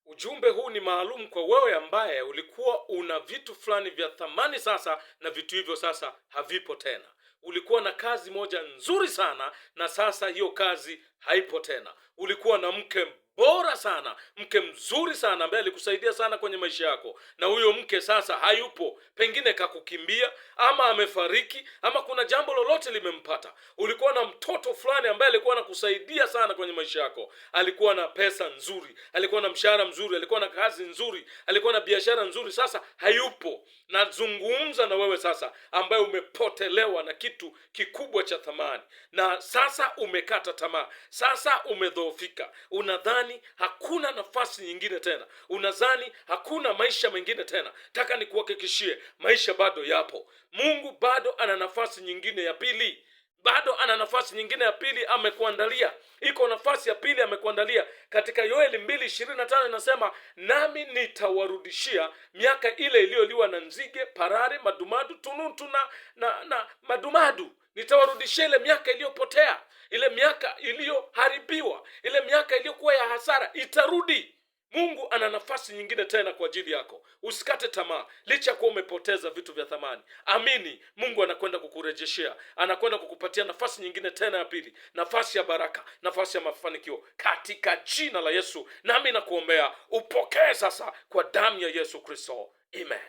Ujumbe huu ni maalum kwa wewe ambaye ulikuwa una vitu fulani vya thamani sasa, na vitu hivyo sasa havipo tena. Ulikuwa na kazi moja nzuri sana, na sasa hiyo kazi haipo tena. Ulikuwa na mke bora sana, mke mzuri sana ambaye alikusaidia sana kwenye maisha yako, na huyo mke sasa hayupo, pengine kakukimbia ama amefariki ama kuna jambo lolote limempata. Ulikuwa na mtoto fulani ambaye alikuwa anakusaidia sana kwenye maisha yako, alikuwa na pesa nzuri, alikuwa na mshahara mzuri, alikuwa na kazi nzuri, alikuwa na biashara nzuri, sasa hayupo. Nazungumza na wewe sasa ambaye umepotelewa na kitu kikubwa cha thamani, na sasa umekata tamaa, sasa umedhoofika, unadhani hakuna nafasi nyingine tena, unadhani hakuna maisha mengine tena. Taka nikuhakikishie, maisha bado yapo. Mungu bado ana nafasi nyingine ya pili, bado ana nafasi nyingine ya pili amekuandalia. Iko nafasi ya pili amekuandalia. Katika Yoeli 2:25 inasema, nami nitawarudishia miaka ile iliyoliwa na nzige, parare, madumadu, tunutu na madumadu. Nitawarudishia ile miaka iliyopotea, ile miaka iliyoharibiwa, ile miaka iliyokuwa ya hasara itarudi. Mungu ana nafasi nyingine tena kwa ajili yako. Usikate tamaa licha kuwa umepoteza vitu vya thamani. Amini, Mungu anakwenda kukurejeshea, anakwenda kukupatia nafasi nyingine tena ya pili, nafasi ya baraka, nafasi ya mafanikio katika jina la Yesu. Nami nakuombea upokee sasa kwa damu ya Yesu Kristo. Amen.